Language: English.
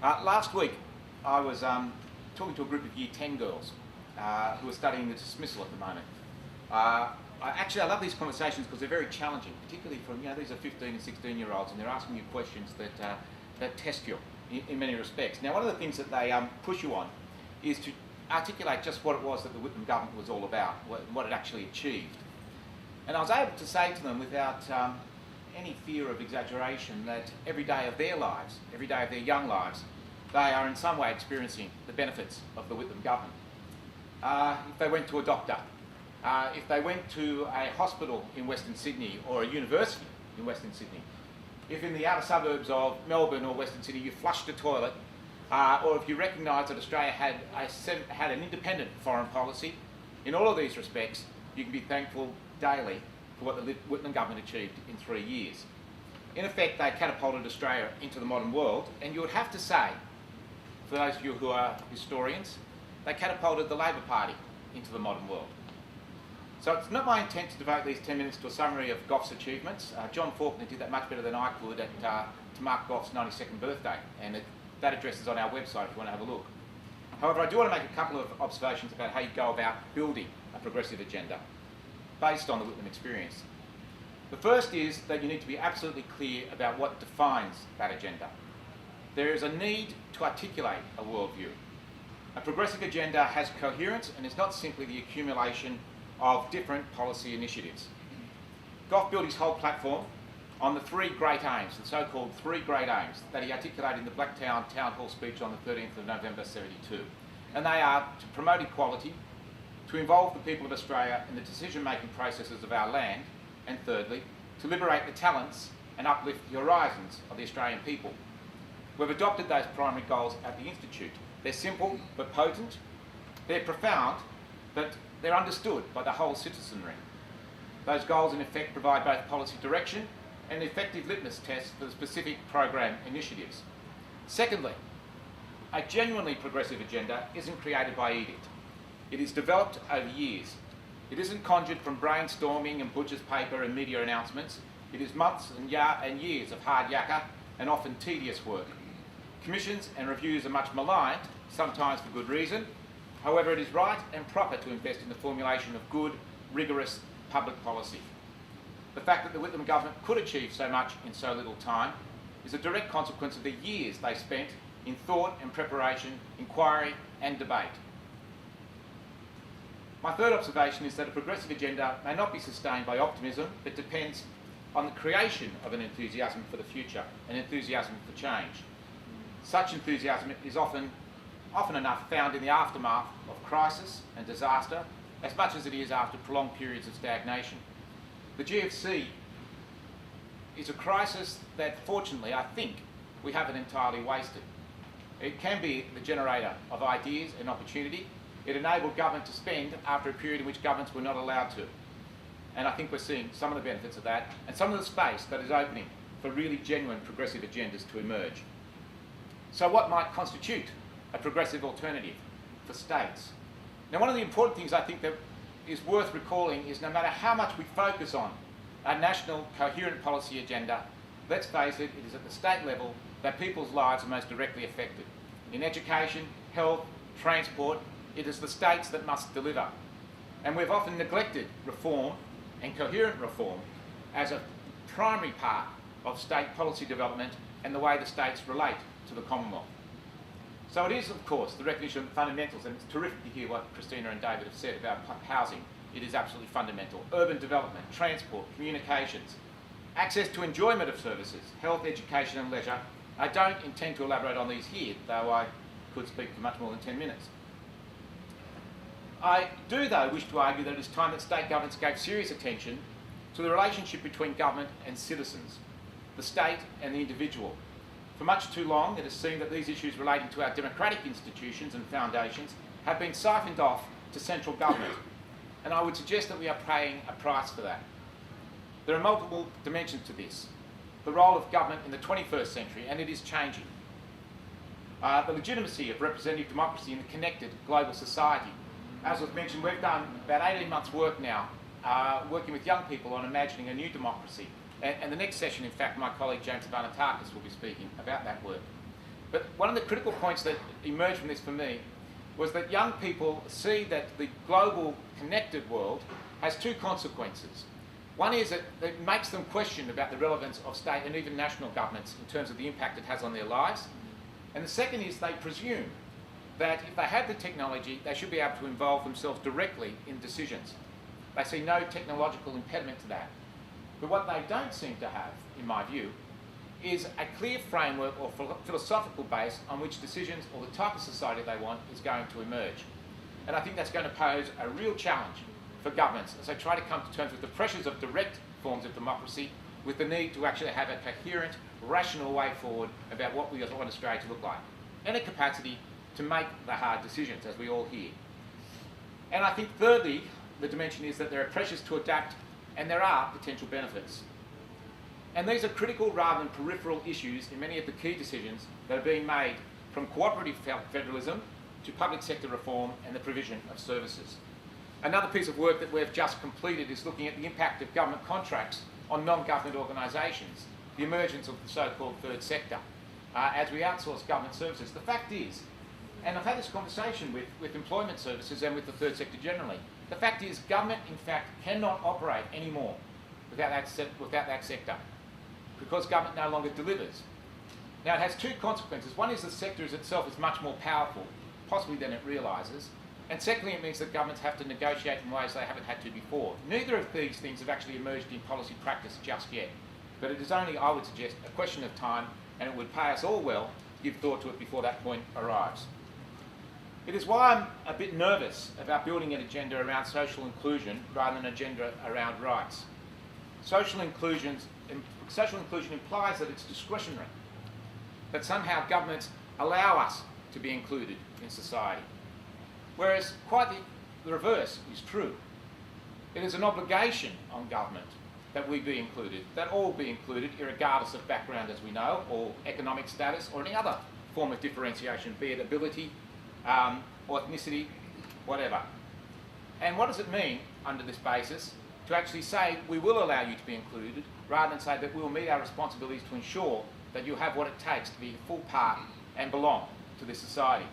Last week, I was talking to a group of Year 10 girls who are studying the dismissal at the moment. I love these conversations because they're very challenging, particularly from, these are 15 and 16-year-olds, and they're asking you questions that test you in many respects. Now, one of the things that they push you on is to articulate just what it was that the Whitlam government was all about, what it actually achieved. And I was able to say to them without any fear of exaggeration that every day of their lives, every day of their young lives, they are in some way experiencing the benefits of the Whitlam government. If they went to a doctor, if they went to a hospital in Western Sydney or a university in Western Sydney, if in the outer suburbs of Melbourne or Western Sydney you flushed a toilet, or if you recognised that Australia had an independent foreign policy, in all of these respects you can be thankful daily for what the Whitlam government achieved in 3 years. In effect, they catapulted Australia into the modern world, and you would have to say, for those of you who are historians, they catapulted the Labor Party into the modern world. So it's not my intent to devote these 10 minutes to a summary of Gough's achievements. John Faulkner did that much better than I could to mark Gough's 92nd birthday, and that address is on our website if you want to have a look. However, I do want to make a couple of observations about how you go about building a progressive agenda based on the Whitlam experience. The first is that you need to be absolutely clear about what defines that agenda. There is a need to articulate a worldview. A progressive agenda has coherence and is not simply the accumulation of different policy initiatives. Gough built his whole platform on the three great aims, the so-called three great aims that he articulated in the Blacktown Town Hall speech on the 13th of November 72. And they are to promote equality, to involve the people of Australia in the decision-making processes of our land, and thirdly, to liberate the talents and uplift the horizons of the Australian people. We've adopted those primary goals at the Institute. They're simple but potent, they're profound, but they're understood by the whole citizenry. Those goals in effect provide both policy direction and an effective litmus test for the specific program initiatives. Secondly, a genuinely progressive agenda isn't created by edict. It is developed over years. It isn't conjured from brainstorming and butcher's paper and media announcements. It is months and years of hard yakka and often tedious work. Commissions and reviews are much maligned, sometimes for good reason. However, it is right and proper to invest in the formulation of good, rigorous public policy. The fact that the Whitlam government could achieve so much in so little time is a direct consequence of the years they spent in thought and preparation, inquiry and debate. My third observation is that a progressive agenda may not be sustained by optimism, but depends on the creation of an enthusiasm for the future, an enthusiasm for change. Such enthusiasm is often enough found in the aftermath of crisis and disaster, as much as it is after prolonged periods of stagnation. The GFC is a crisis that, fortunately, I think we haven't entirely wasted. It can be the generator of ideas and opportunity. It enabled government to spend after a period in which governments were not allowed to. And I think we're seeing some of the benefits of that and some of the space that is opening for really genuine progressive agendas to emerge. So what might constitute a progressive alternative for states? Now, one of the important things I think that is worth recalling is no matter how much we focus on a national coherent policy agenda, let's face it, it is at the state level that people's lives are most directly affected. In education, health, transport, it is the states that must deliver. And we've often neglected reform and coherent reform as a primary part of state policy development and the way the states relate to the Commonwealth. So it is, of course, the recognition of the fundamentals, and it's terrific to hear what Kristina and David have said about housing. It is absolutely fundamental. Urban development, transport, communications, access to enjoyment of services, health, education and leisure. I don't intend to elaborate on these here, though I could speak for much more than 10 minutes. I do, though, wish to argue that it is time that state governments gave serious attention to the relationship between government and citizens, the state and the individual. For much too long, it has seemed that these issues relating to our democratic institutions and foundations have been siphoned off to central government, and I would suggest that we are paying a price for that. There are multiple dimensions to this. The role of government in the 21st century, and it is changing. The legitimacy of representative democracy in a connected global society. As was mentioned, we've done about 18 months' work now, working with young people on imagining a new democracy. And the next session, in fact, my colleague James Barnatakis will be speaking about that work. But one of the critical points that emerged from this for me was that young people see that the global connected world has two consequences. One is that it makes them question about the relevance of state and even national governments in terms of the impact it has on their lives. And the second is they presume that if they have the technology, they should be able to involve themselves directly in decisions. They see no technological impediment to that. But what they don't seem to have, in my view, is a clear framework or philosophical base on which decisions or the type of society they want is going to emerge. And I think that's going to pose a real challenge for governments as they try to come to terms with the pressures of direct forms of democracy, with the need to actually have a coherent, rational way forward about what we want Australia to look like, and a capacity to make the hard decisions, as we all hear. And I think thirdly, the dimension is that there are pressures to adapt and there are potential benefits. And these are critical rather than peripheral issues in many of the key decisions that are being made, from cooperative federalism to public sector reform and the provision of services. Another piece of work that we've just completed is looking at the impact of government contracts on non-government organisations, the emergence of the so-called third sector, as we outsource government services. The fact is, and I've had this conversation with employment services and with the third sector generally, the fact is government in fact cannot operate anymore without that sector, because government no longer delivers. Now it has two consequences. One is the sector itself is much more powerful, possibly than it realises. And secondly, it means that governments have to negotiate in ways they haven't had to before. Neither of these things have actually emerged in policy practice just yet. But it is only, I would suggest, a question of time, and it would pay us all well to give thought to it before that point arrives. It is why I'm a bit nervous about building an agenda around social inclusion rather than an agenda around rights. Social inclusion implies that it's discretionary, that somehow governments allow us to be included in society. Whereas quite the reverse is true. It is an obligation on government that we be included, that all be included, irregardless of background, as we know, or economic status, or any other form of differentiation, be it ability, or ethnicity, whatever. And what does it mean, under this basis, to actually say we will allow you to be included, rather than say that we will meet our responsibilities to ensure that you have what it takes to be a full part and belong to this society?